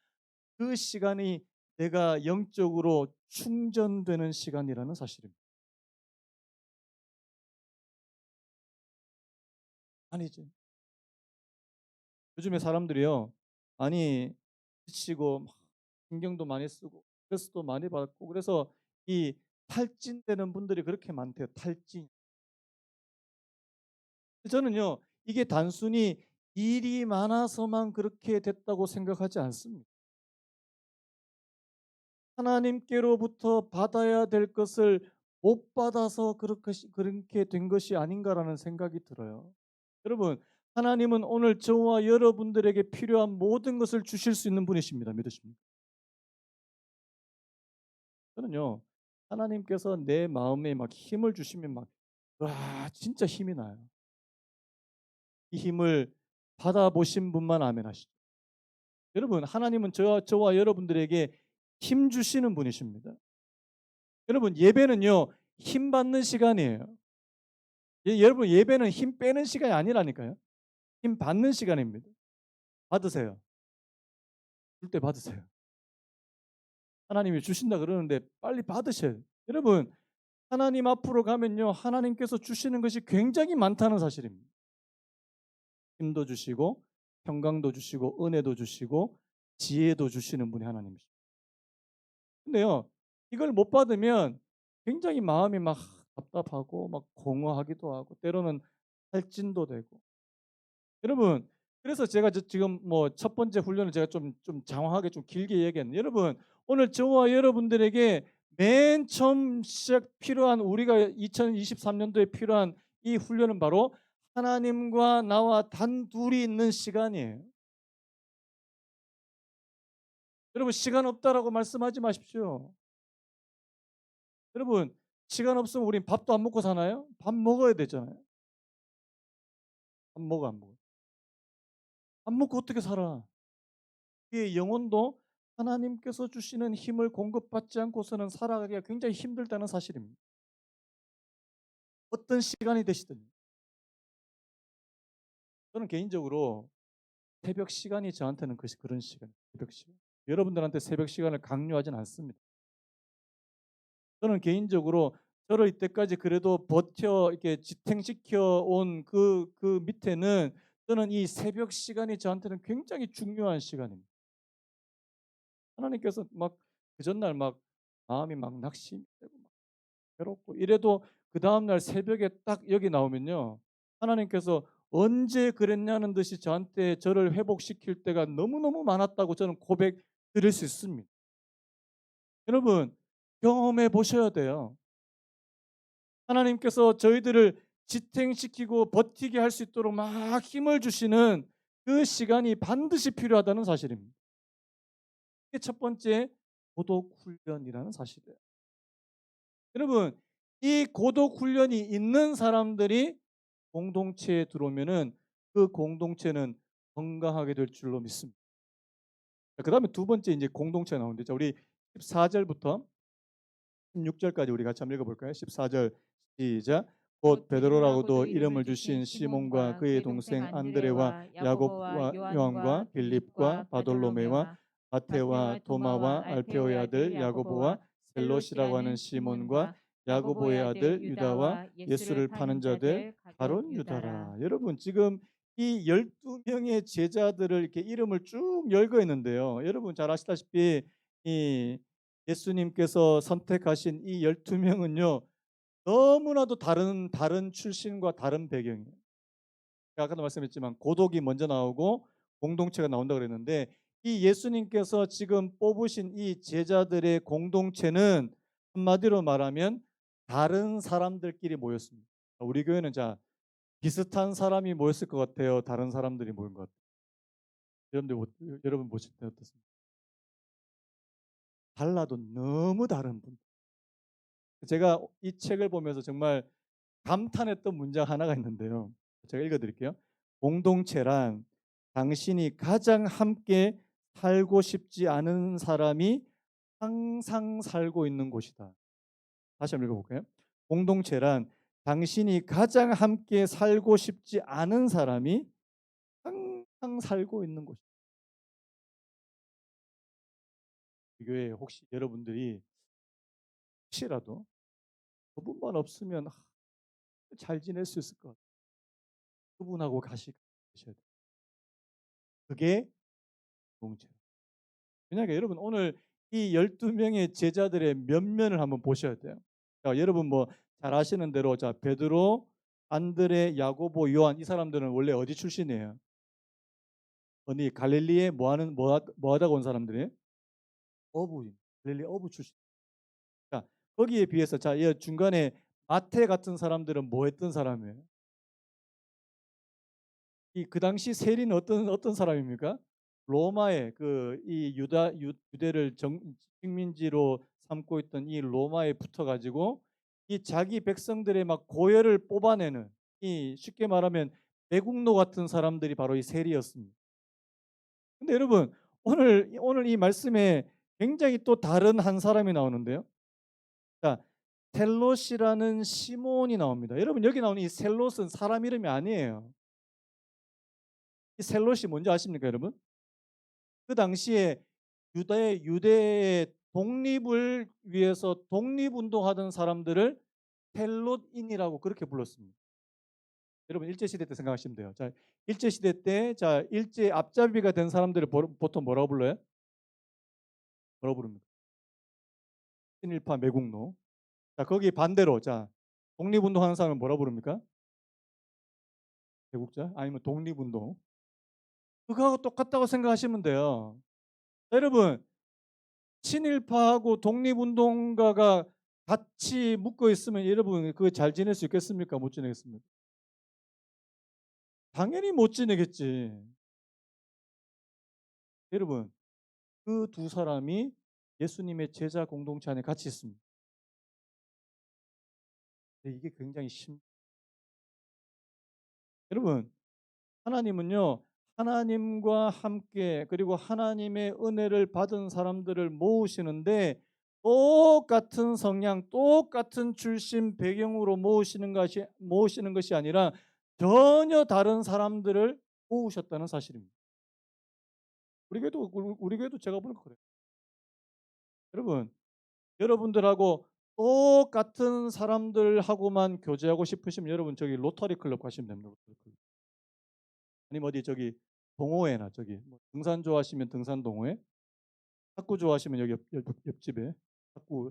그 시간이 내가 영적으로 충전되는 시간이라는 사실입니다. 아니지. 요즘에 사람들이요. 아니 지치고 막 신경도 많이 쓰고 스트레스도 많이 받고 그래서 이 탈진되는 분들이 그렇게 많대요. 탈진. 저는요. 이게 단순히 일이 많아서만 그렇게 됐다고 생각하지 않습니다. 하나님께로부터 받아야 될 것을 못 받아서 그렇게 된 것이 아닌가라는 생각이 들어요. 여러분, 하나님은 오늘 저와 여러분들에게 필요한 모든 것을 주실 수 있는 분이십니다. 믿으십니까? 저는요. 하나님께서 내 마음에 막 힘을 주시면 와, 진짜 힘이 나요. 이 힘을 받아보신 분만 아멘 하시죠. 여러분, 하나님은 저와 여러분들에게 힘 주시는 분이십니다. 여러분, 예배는요, 힘 받는 시간이에요. 여러분, 예배는 힘 빼는 시간이 아니라니까요. 힘 받는 시간입니다. 받으세요. 줄 때 받으세요. 하나님이 주신다 그러는데 빨리 받으셔야 돼요. 여러분, 하나님 앞으로 가면요, 하나님께서 주시는 것이 굉장히 많다는 사실입니다. 힘도 주시고 평강도 주시고 은혜도 주시고 지혜도 주시는 분이 하나님이십니다. 근데요, 이걸 못 받으면 굉장히 마음이 막 답답하고 막 공허하기도 하고 때로는 탈진도 되고. 여러분, 그래서 제가 지금 뭐 첫 번째 훈련을 제가 좀 장황하게 좀 길게 얘기했는데, 여러분 오늘 저와 여러분들에게 맨 처음 시작 필요한, 우리가 2023년도에 필요한 이 훈련은 바로 하나님과 나와 단둘이 있는 시간이에요. 여러분, 시간 없다라고 말씀하지 마십시오. 여러분, 시간 없으면 우린 밥도 안 먹고 사나요? 밥 먹어야 되잖아요. 밥 먹어 안 먹어? 안 먹고 어떻게 살아? 이 영혼도 하나님께서 주시는 힘을 공급받지 않고서는 살아가기가 굉장히 힘들다는 사실입니다. 어떤 시간이 되시든. 저는 개인적으로 새벽 시간이 저한테는 그런 시간, 새벽 시간. 여러분들한테 새벽 시간을 강요하진 않습니다. 저는 개인적으로 저를 이때까지 그래도 버텨 이렇게 지탱시켜 온 그 밑에는 저는 이 새벽 시간이 저한테는 굉장히 중요한 시간입니다. 하나님께서 막 그 전날 막 마음이 막 낙심되고 막 괴롭고 이래도 그 다음날 새벽에 딱 여기 나오면요, 하나님께서 언제 그랬냐는 듯이 저를 회복시킬 때가 너무너무 많았다고 저는 고백 드릴 수 있습니다. 여러분, 경험해 보셔야 돼요. 하나님께서 저희들을 지탱시키고 버티게 할 수 있도록 막 힘을 주시는 그 시간이 반드시 필요하다는 사실입니다. 이게 첫 번째 고독 훈련이라는 사실이에요. 여러분, 이 고독 훈련이 있는 사람들이 공동체에 들어오면은 그 공동체는 건강하게 될 줄로 믿습니다. 그다음에 두 번째 이제 공동체가 나오는데, 자, 우리 14절부터 16절까지 우리 같이 한번 읽어볼까요? 14절 시작. 곧 곧 베드로라고도 베드로라고도 이름을 이름을 주신 주신 시몬과 시몬과 그의 그의 동생 동생 안드레와 안드레와 야고보와 야곱과 요한과 요한과 빌립과 빌립과 바돌로메와 바돌로메와 마테와 마테와 도마와 도마와 알페오의 알페오의 아들 아들 야고보와 야고보와 셀롯이라고 하는 셀롯이라는 시몬과 시몬과 야고보의 야고보의 아들 아들 유다와 유다와 예수를 예수를 파는 파는 자들 자들 가룟 가룟 유다라. 유다라. 여러분, 지금 이 12명의 제자들을 이렇게 이름을 쭉 열거 있는데요. 여러분 잘 아시다시피 이 예수님께서 선택하신 이 12명은요. 너무나도 다른 출신과 다른 배경이에요. 아까도 말씀했지만 고독이 먼저 나오고 공동체가 나온다 그랬는데, 이 예수님께서 지금 뽑으신 이 제자들의 공동체는 한마디로 말하면 다른 사람들끼리 모였습니다. 우리 교회는 자 비슷한 사람이 모였을 것 같아요. 다른 사람들이 모인 것 같아요. 여러분 보실 때 어떻습니까? 달라도 너무 다른 분. 제가 이 책을 보면서 정말 감탄했던 문장 하나가 있는데요. 제가 읽어드릴게요. 공동체란 당신이 가장 함께 살고 싶지 않은 사람이 항상 살고 있는 곳이다. 다시 한번 읽어볼까요? 공동체란 당신이 가장 함께 살고 싶지 않은 사람이 항상 살고 있는 곳이다. 이 교회에 혹시 여러분들이 혹시라도 그분만 없으면 잘 지낼 수 있을 것 같아요. 그분하고 가셔야 돼요. 그게 공동체. 왜냐하면 여러분 오늘 이 12명의 제자들의 면면을 한번 보셔야 돼요. 자, 여러분 뭐 잘 아시는 대로 자 베드로, 안드레, 야고보, 요한 이 사람들은 원래 어디 출신이에요? 어디 갈릴리에 뭐 하다가 온 사람들이에요? 어부인. 갈릴리 어부 출신. 자, 거기에 비해서 자, 이 중간에 마태 같은 사람들은 뭐 했던 사람이에요? 이 그 당시 세리는 어떤 사람입니까? 로마의 그 이 유대를 식민지로 삼고 있던 이 로마에 붙어 가지고 이 자기 백성들의 막 고열을 뽑아내는, 이 쉽게 말하면 매국노 같은 사람들이 바로 이 세리였습니다. 근데 여러분 오늘 이 말씀에 굉장히 또 다른 한 사람이 나오는데요. 자, 셀롯이라는 시몬이 나옵니다. 여러분 여기 나오는 이 셀롯은 사람 이름이 아니에요. 이 셀롯이 뭔지 아십니까, 여러분? 그 당시에 유대의 독립을 위해서 독립운동하던 사람들을 헬롯인이라고 그렇게 불렀습니다. 여러분 일제 시대 때 생각하시면 돼요. 자, 일제 시대 때 자, 일제 앞잡이가 된 사람들을 보통 뭐라고 불러요? 뭐라고 부릅니까? 친일파 매국노. 자, 거기 반대로 자, 독립운동하는 사람을 뭐라고 부릅니까? 개국자 아니면 독립운동. 그거하고 똑같다고 생각하시면 돼요. 여러분, 친일파하고 독립운동가가 같이 묶어 있으면 여러분 그거 잘 지낼 수 있겠습니까? 못 지내겠습니까? 당연히 못 지내겠지. 여러분, 그 두 사람이 예수님의 제자 공동체 안에 같이 있습니다. 근데 이게 굉장히 여러분, 하나님은요, 하나님과 함께 그리고 하나님의 은혜를 받은 사람들을 모으시는데 똑같은 성향, 똑같은 출신 배경으로 모으시는 것이 아니라 전혀 다른 사람들을 모으셨다는 사실입니다. 우리 교회도 제가 보니까 그래요. 여러분, 여러분들하고 똑같은 사람들하고만 교제하고 싶으시면 여러분 저기 로터리 클럽 가시면 됩니다. 로터리 클럽. 아니면 어디 저기 동호회나 저기 뭐 등산 좋아하시면 등산 동호회, 탁구 좋아하시면 여기 옆집에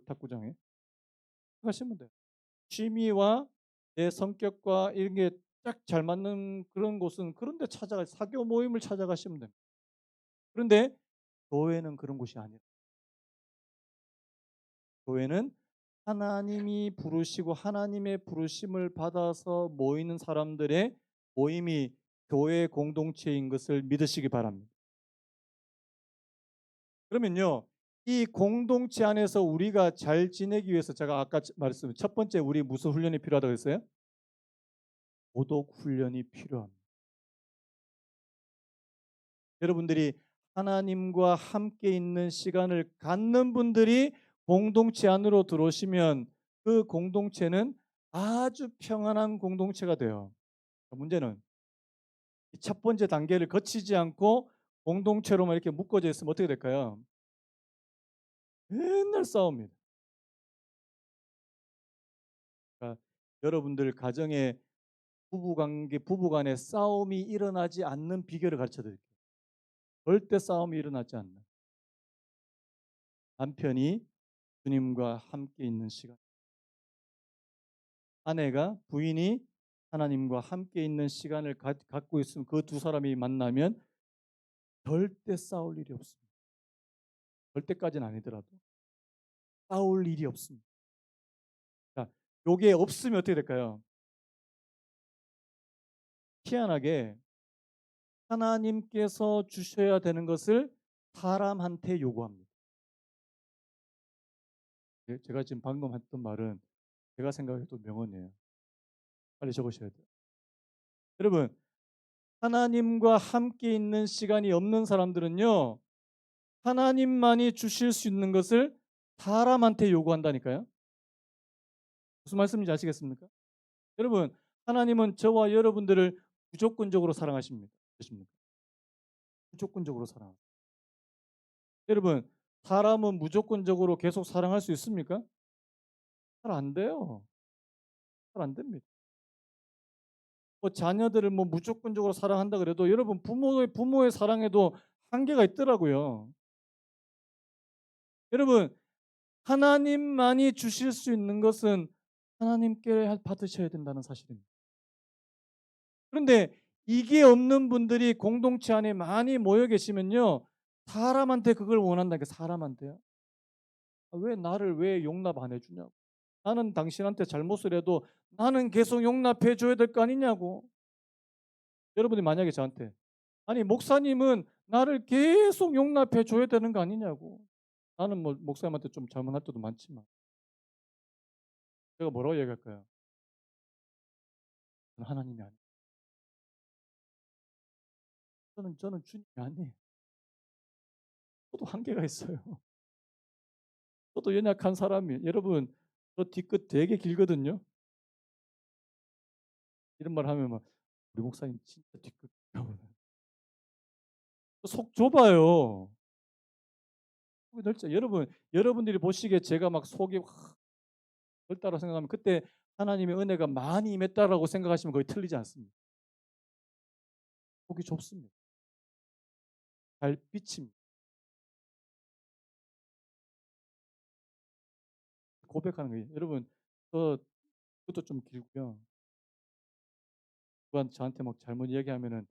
탁구장에 가시면 돼요. 취미와 내 성격과 이런 게 딱 잘 맞는 그런 곳은 그런 데 사교 모임을 찾아가시면 됩니다. 그런데 교회는 그런 곳이 아니에요. 교회는 하나님이 부르시고 하나님의 부르심을 받아서 모이는 사람들의 모임이 교회 공동체인 것을 믿으시기 바랍니다. 그러면요, 이 공동체 안에서 우리가 잘 지내기 위해서 제가 아까 말했습니다. 첫 번째 우리 무슨 훈련이 필요하다고 했어요? 도덕 훈련이 필요합니다. 여러분들이 하나님과 함께 있는 시간을 갖는 분들이 공동체 안으로 들어오시면 그 공동체는 아주 평안한 공동체가 돼요. 문제는 첫 번째 단계를 거치지 않고 공동체로만 이렇게 묶어져 있으면 어떻게 될까요? 맨날 싸웁니다. 그러니까 여러분들 가정에 부부 간에 싸움이 일어나지 않는 비결을 가르쳐 드릴게요. 절대 싸움이 일어나지 않는 남편이 주님과 함께 있는 시간, 아내가 부인이 하나님과 함께 있는 시간을 갖고 있으면 그 두 사람이 만나면 절대 싸울 일이 없습니다. 절대까지는 아니더라도 싸울 일이 없습니다. 자, 요게 없으면 어떻게 될까요? 희한하게 하나님께서 주셔야 되는 것을 사람한테 요구합니다. 제가 지금 방금 했던 말은 제가 생각해도 명언이에요. 빨리 적으셔야 돼요. 여러분, 하나님과 함께 있는 시간이 없는 사람들은요, 하나님만이 주실 수 있는 것을 사람한테 요구한다니까요. 무슨 말씀인지 아시겠습니까? 여러분, 하나님은 저와 여러분들을 무조건적으로 사랑하십니다. 무조건적으로 사랑합니다. 여러분, 사람은 무조건적으로 계속 사랑할 수 있습니까? 잘 안 돼요. 잘 안 됩니다. 뭐 자녀들을 뭐 무조건적으로 사랑한다 그래도 여러분 부모의 사랑에도 한계가 있더라고요. 여러분, 하나님만이 주실 수 있는 것은 하나님께 받으셔야 된다는 사실입니다. 그런데 이게 없는 분들이 공동체 안에 많이 모여 계시면요, 사람한테 그걸 원한다니까. 사람한테요. 왜 나를 용납 안 해주냐고. 나는 당신한테 잘못을 해도 나는 계속 용납해 줘야 될 거 아니냐고. 여러분이 만약에 저한테 아니 목사님은 나를 계속 용납해 줘야 되는 거 아니냐고. 나는 뭐 목사님한테 좀 잘못할 때도 많지만 제가 뭐라고 얘기할까요? 저는 하나님이 아니에요. 저는 주님이 아니에요. 저도 한계가 있어요. 저도 연약한 사람이에요. 여러분, 저 뒤끝 되게 길거든요. 이런 말 하면 막 우리 목사님 진짜 뒤끝 속 좁아요. 속이 넓죠. 여러분들이 보시기에 제가 막 속이 확 넓다고 생각하면 그때 하나님의 은혜가 많이 임했다라고 생각하시면 거의 틀리지 않습니다. 폭이 좁습니다. 달빛입니다. 고백하는 거예요. 여러분, 저 그것도 좀 길고요. 누가 저한테 막 잘못 이야기하면은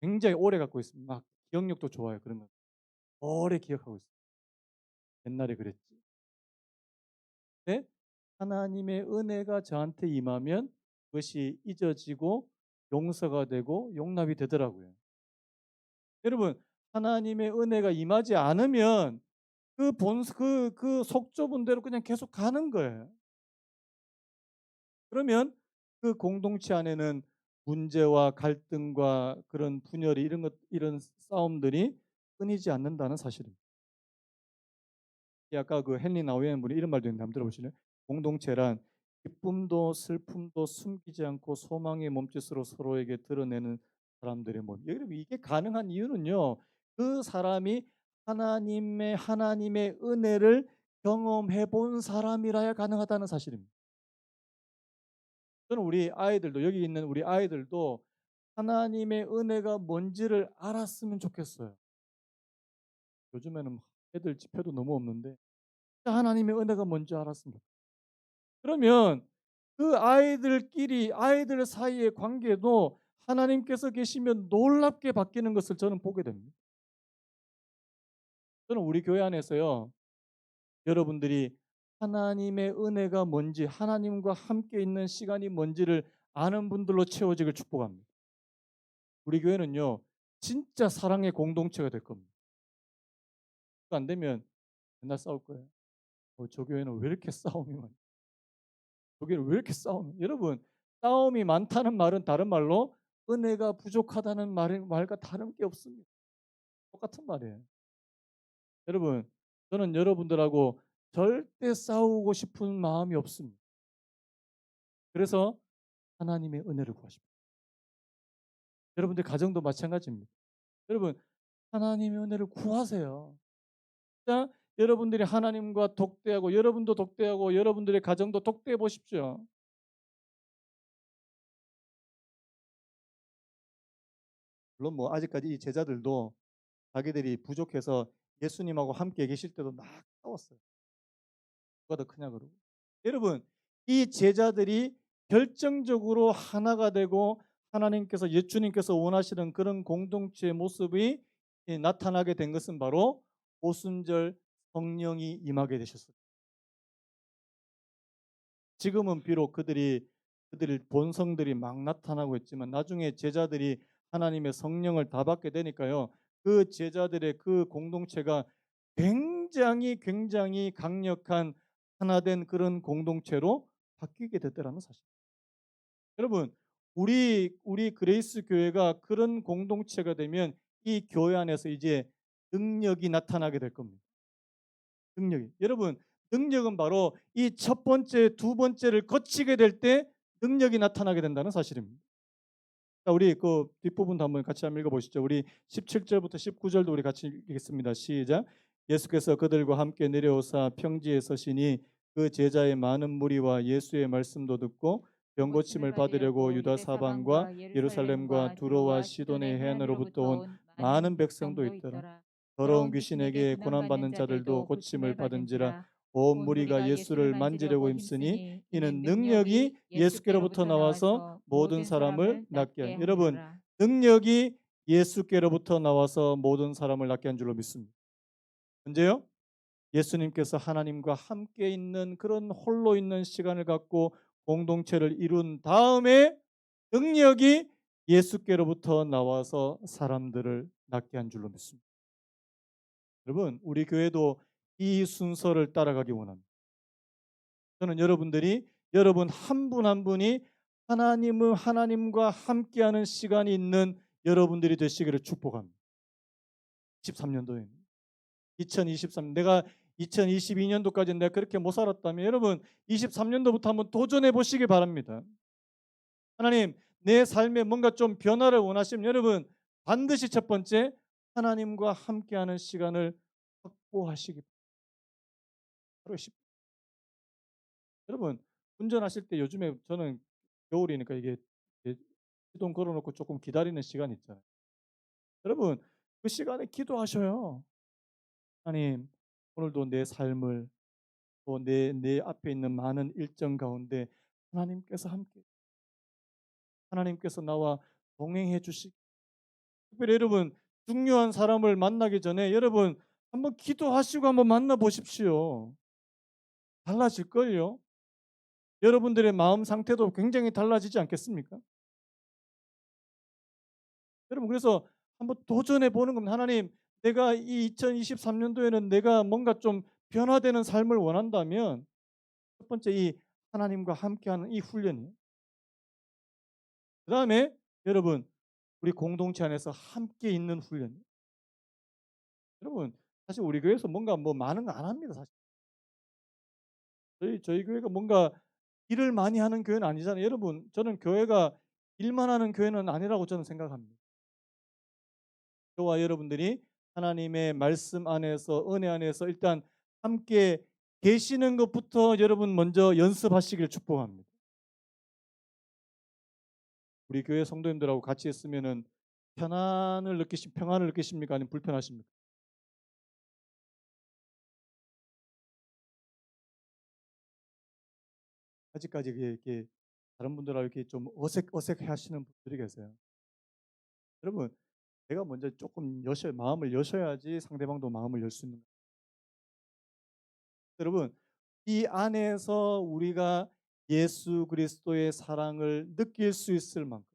굉장히 오래 갖고 있습니다. 막 기억력도 좋아요. 그런 거 오래 기억하고 있어요. 옛날에 그랬지. 근데 하나님의 은혜가 저한테 임하면 그것이 잊어지고 용서가 되고 용납이 되더라고요. 여러분, 하나님의 은혜가 임하지 않으면 속 좁은 대로 그냥 계속 가는 거예요. 그러면 그 공동체 안에는 문제와 갈등과 그런 분열이 이런 싸움들이 끊이지 않는다는 사실입니다. 아까 그 헨리 나우엔 분이 이런 말도 있는데 한번 들어보실래요? 공동체란 기쁨도 슬픔도 숨기지 않고 소망의 몸짓으로 서로에게 드러내는 사람들의 모임. 여러분, 이게 가능한 이유는요. 그 사람이 하나님의 은혜를 경험해 본 사람이라야 가능하다는 사실입니다. 저는 우리 아이들도 여기 있는 우리 아이들도 하나님의 은혜가 뭔지를 알았으면 좋겠어요. 요즘에는 애들 지표도 너무 없는데 하나님의 은혜가 뭔지 알았으면 좋겠어요. 그러면 그 아이들 사이의 관계도 하나님께서 계시면 놀랍게 바뀌는 것을 저는 보게 됩니다. 저는 우리 교회 안에서요. 여러분들이 하나님의 은혜가 뭔지, 하나님과 함께 있는 시간이 뭔지를 아는 분들로 채워지길 축복합니다. 우리 교회는요. 진짜 사랑의 공동체가 될 겁니다. 그거 안 되면 맨날 싸울 거예요. 저 교회는 왜 이렇게 싸움이 많아? 저 교회는 왜 이렇게 싸움이? 여러분, 싸움이 많다는 말은 다른 말로 은혜가 부족하다는 말과 다른 게 없습니다. 똑같은 말이에요. 여러분, 저는 여러분들하고 절대 싸우고 싶은 마음이 없습니다. 그래서 하나님의 은혜를 구하십니다. 여러분들 가정도 마찬가지입니다. 여러분, 하나님의 은혜를 구하세요. 진짜 여러분들이 하나님과 독대하고 여러분도 독대하고 여러분들의 가정도 독대해 보십시오. 물론 뭐 아직까지 이 제자들도 자기들이 부족해서 예수님하고 함께 계실 때도 막 싸웠어요. 누가 더 크냐 그러고. 여러분, 이 제자들이 결정적으로 하나가 되고 하나님께서 예수님께서 원하시는 그런 공동체의 모습이 나타나게 된 것은 바로 오순절 성령이 임하게 되셨어요. 지금은 비록 그들의 본성들이 막 나타나고 있지만 나중에 제자들이 하나님의 성령을 다 받게 되니까요. 그 제자들의 그 공동체가 굉장히 강력한 하나된 그런 공동체로 바뀌게 됐다라는 사실. 여러분, 우리 그레이스 교회가 그런 공동체가 되면 이 교회 안에서 이제 능력이 나타나게 될 겁니다. 능력이. 여러분, 능력은 바로 이 첫 번째, 두 번째를 거치게 될 때 능력이 나타나게 된다는 사실입니다. 자, 우리 그 뒷부분도 한번 같이 한번 읽어보시죠. 우리 17절부터 19절도 우리 같이 읽겠습니다. 시작. 예수께서 그들과 함께 내려오사 평지에 서시니 그 제자의 많은 무리와 예수의 말씀도 듣고 병 고침을 받으려고 유다 사방과 예루살렘과 두로와 시돈의 해안으로부터 온 많은 백성도 있더라. 더러운 귀신에게 고난받는 자들도 고침을 받은지라 온 무리가 예수를 만지려고 힘쓰니 이는 능력이 예수께로부터 나와서 모든 사람을 낫게 하니. 여러분, 능력이 예수께로부터 나와서 모든 사람을 낫게 한 줄로 믿습니다. 언제요? 예수님께서 하나님과 함께 있는 그런 홀로 있는 시간을 갖고 공동체를 이룬 다음에 능력이 예수께로부터 나와서 사람들을 낫게 한 줄로 믿습니다. 여러분, 우리 교회도 이 순서를 따라가기 원합니다. 저는 여러분 한 분 한 분이 하나님과 함께하는 시간이 있는 여러분들이 되시기를 축복합니다. 23년도에 2023 내가 2022년도까지 내가 그렇게 못 살았다면 여러분 23년도부터 한번 도전해 보시기 바랍니다. 하나님, 내 삶에 뭔가 좀 변화를 원하시면 여러분 반드시 첫 번째 하나님과 함께하는 시간을 확보하시기 바랍니다. 여러분, 운전하실 때 요즘에 저는 겨울이니까 이게 시동 걸어 놓고 조금 기다리는 시간 있잖아요. 여러분 그 시간에 기도하셔요. 하나님, 오늘도 내 삶을 또 내 앞에 있는 많은 일정 가운데 하나님께서 함께 하나님께서 나와 동행해 주시 특별히 여러분 중요한 사람을 만나기 전에 여러분 한번 기도하시고 한번 만나 보십시오. 달라질걸요. 여러분들의 마음 상태도 굉장히 달라지지 않겠습니까? 여러분 그래서 한번 도전해 보는 겁니다. 하나님, 내가 이 2023 년도에는 내가 뭔가 좀 변화되는 삶을 원한다면 첫 번째 이 하나님과 함께하는 이 훈련이에요. 그다음에 여러분 우리 공동체 안에서 함께 있는 훈련. 여러분 사실 우리 교회에서 뭔가 뭐 많은 거 안 합니다, 사실. 저희 교회가 뭔가 일을 많이 하는 교회는 아니잖아요. 여러분 저는 교회가 일만 하는 교회는 아니라고 저는 생각합니다. 저와 여러분들이 하나님의 말씀 안에서 은혜 안에서 일단 함께 계시는 것부터 여러분 먼저 연습하시길 축복합니다. 우리 교회 성도님들하고 같이 있으면은 평안을 느끼십니까? 아니면 불편하십니까? 아직까지 이렇게 다른 분들하고 이렇게 좀 어색해하시는 분들이 계세요. 여러분, 내가 먼저 조금 마음을 여셔야지 상대방도 마음을 열 수 있는 거예요. 여러분, 이 안에서 우리가 예수 그리스도의 사랑을 느낄 수 있을 만큼.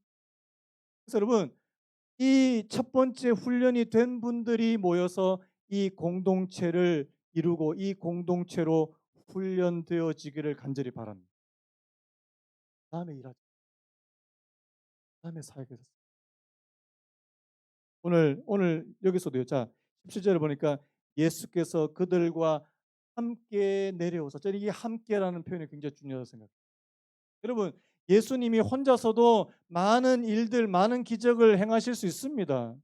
그래서 여러분, 이 첫 번째 훈련이 된 분들이 모여서 이 공동체를 이루고 이 공동체로 훈련되어지기를 간절히 바랍니다. 다음에 일하자. 다음에 사역에서. 오늘 여기서도요. 자, 17절을 보니까 예수께서 그들과 함께 내려오사. 저는 이 함께라는 표현이 굉장히 중요하다고 생각해요. 여러분, 예수님이 혼자서도 많은 일들, 많은 기적을 행하실 수 있습니다.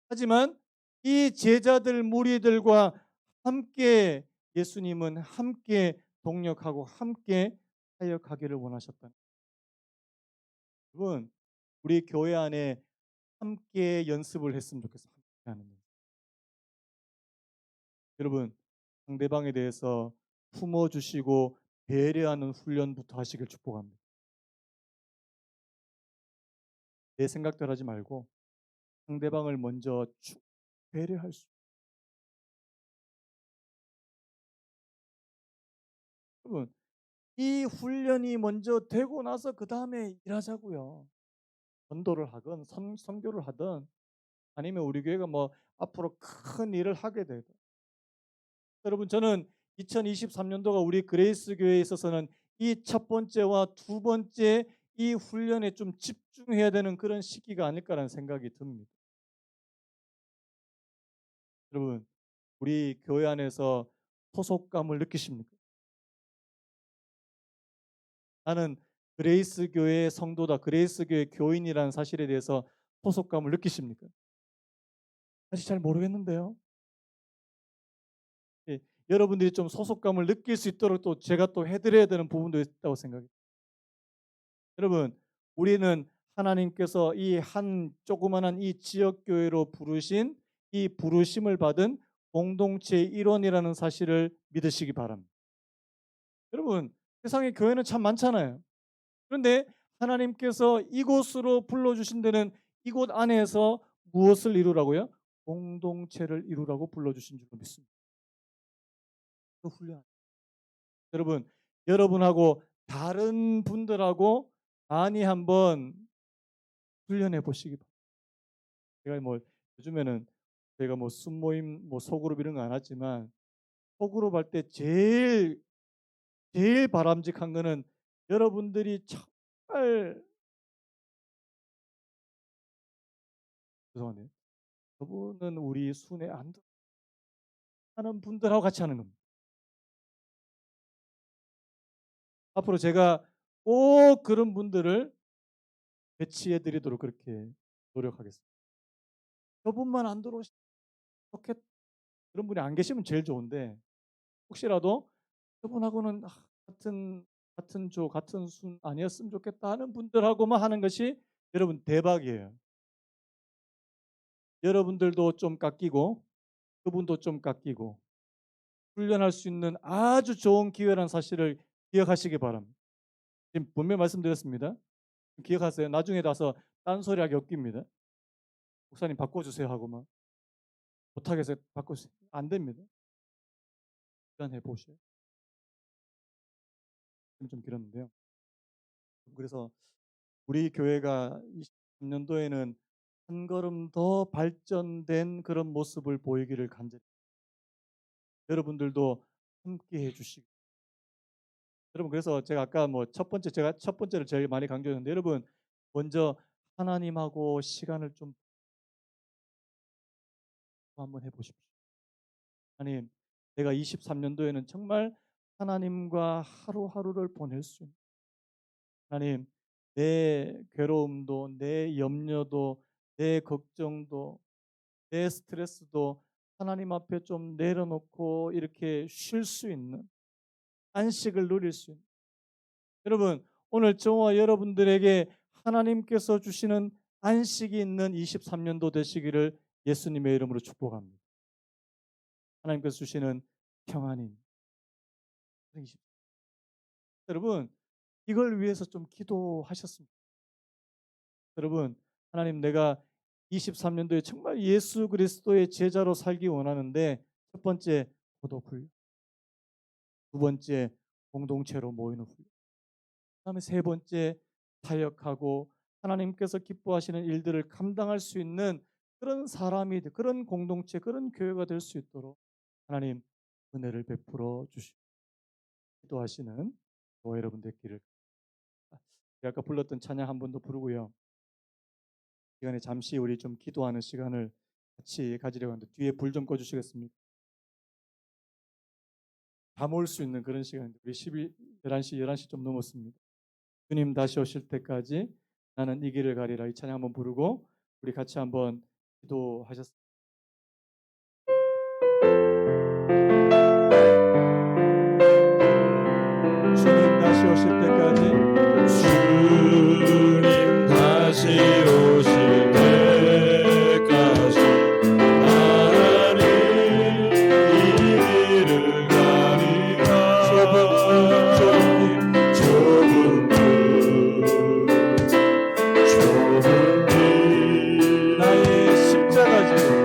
하지만 이 제자들 무리들과 함께 예수님은 함께 동력하고 함께 사역하기를 원하셨다. 여러분, 우리 교회 안에 함께 연습을 했으면 좋겠어요. 함께 하는 일. 여러분, 상대방에 대해서 품어주시고 배려하는 훈련부터 하시길 축복합니다. 내 생각대로 하지 말고 상대방을 먼저 배려할 수. 여러분, 이 훈련이 먼저 되고 나서 그 다음에 일하자고요. 전도를 하건 선교를 하든 아니면 우리 교회가 뭐 앞으로 큰 일을 하게 되든 여러분 저는 2023년도가 우리 그레이스 교회에 있어서는 이 첫 번째와 두 번째 이 훈련에 좀 집중해야 되는 그런 시기가 아닐까라는 생각이 듭니다. 여러분 우리 교회 안에서 소속감을 느끼십니까? 나는 그레이스 교회의 성도다. 그레이스 교회 교인이라는 사실에 대해서 소속감을 느끼십니까? 사실 잘 모르겠는데요. 예, 여러분들이 좀 소속감을 느낄 수 있도록 또 제가 또 해드려야 되는 부분도 있다고 생각해요. 여러분, 우리는 하나님께서 이 한 조그만한 이 지역 교회로 부르신 이 부르심을 받은 공동체의 일원이라는 사실을 믿으시기 바랍니다. 여러분, 세상에 교회는 참 많잖아요. 그런데 하나님께서 이곳으로 불러주신 데는 이곳 안에서 무엇을 이루라고요? 공동체를 이루라고 불러주신 줄로 믿습니다. 그 훈련. 여러분, 여러분하고 다른 분들하고 많이 한번 훈련해 보시기 바랍니다. 제가 뭐 요즘에는 제가 뭐 순모임 뭐 소그룹 이런 거 안 하지만 소그룹 할 때 제일 바람직한 거는 여러분들이 정말 죄송하네요. 저분은 우리 순회 안 하는 분들하고 같이 하는 겁니다. 앞으로 제가 꼭 그런 분들을 배치해 드리도록 그렇게 노력하겠습니다. 저분만 안 들어오시면 좋겠 그런 분이 안 계시면 제일 좋은데 혹시라도 저분하고는 같은 같은 조, 같은 순 아니었으면 좋겠다 하는 분들하고만 하는 것이 여러분 대박이에요. 여러분들도 좀 깎이고 그분도 좀 깎이고 훈련할 수 있는 아주 좋은 기회라는 사실을 기억하시기 바랍니다. 지금 분명히 말씀드렸습니다. 기억하세요. 나중에 가서 딴소리하기 엮입니다. 목사님 바꿔주세요 하고만 못하겠어요. 바꿔주세요. 안 됩니다. 훈련해 보셔요. 좀 길었는데요. 그래서 우리 교회가 23년도에는 한 걸음 더 발전된 그런 모습을 보이기를 간절히 여러분들도 함께 해주시고 여러분 그래서 제가 아까 뭐 제가 첫 번째를 제일 많이 강조했는데 여러분 먼저 하나님하고 시간을 좀 한번 해보십시오. 하나님, 내가 23년도에는 정말 하나님과 하루하루를 보낼 수 있는 하나님, 내 괴로움도 내 염려도 내 걱정도 내 스트레스도 하나님 앞에 좀 내려놓고 이렇게 쉴 수 있는 안식을 누릴 수 있는 여러분 오늘 저와 여러분들에게 하나님께서 주시는 안식이 있는 23년도 되시기를 예수님의 이름으로 축복합니다. 하나님께서 주시는 평안인 여러분 이걸 위해서 좀 기도하셨습니다. 여러분 하나님 내가 23년도에 정말 예수 그리스도의 제자로 살기 원하는데 첫 번째 고독 훈련, 두 번째 공동체로 모이는 훈련, 그다음에 세 번째 타협하고 하나님께서 기뻐하시는 일들을 감당할 수 있는 그런 사람이 그런 공동체 그런 교회가 될 수 있도록 하나님 은혜를 베풀어 주시고 기도하시는 저와 여러분 됐기를 아까 불렀던 찬양 한 번 더 부르고요. 시간에 잠시 우리 좀 기도하는 시간을 같이 가지려고 하는데 뒤에 불 좀 꺼주시겠습니까? 다 모을 수 있는 그런 시간인데 우리 11시 좀 넘었습니다. 주님 다시 오실 때까지 나는 이 길을 가리라 이 찬양 한번 부르고 우리 같이 한번 기도하셨습니다. 주님 다시 오실 때까지 주님 다시 오실 때까지 나는 이 길을 가리라. 좁은 길 나의 십자가지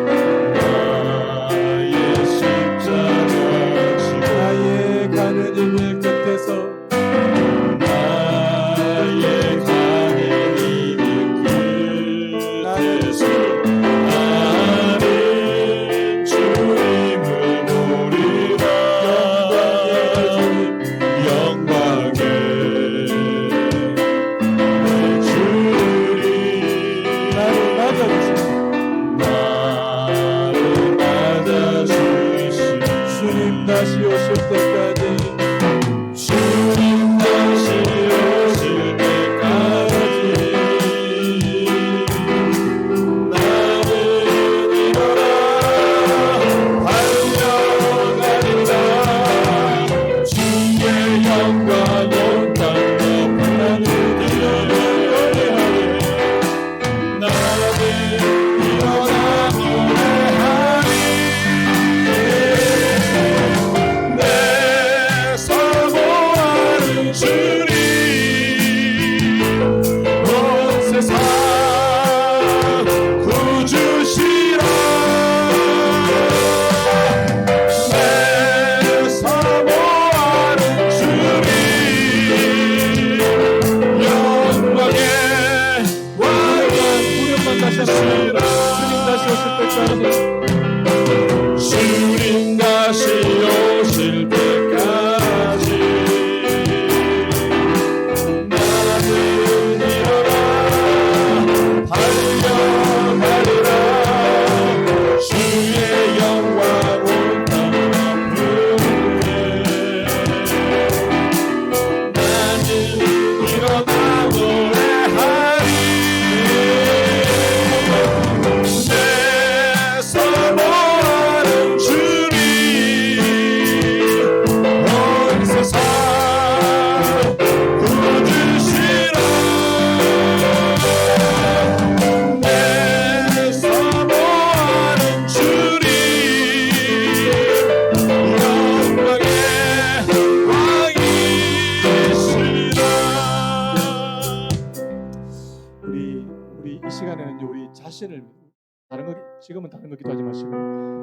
우리 자신을 다른 거 지금은 다른 거 기도하지 마시고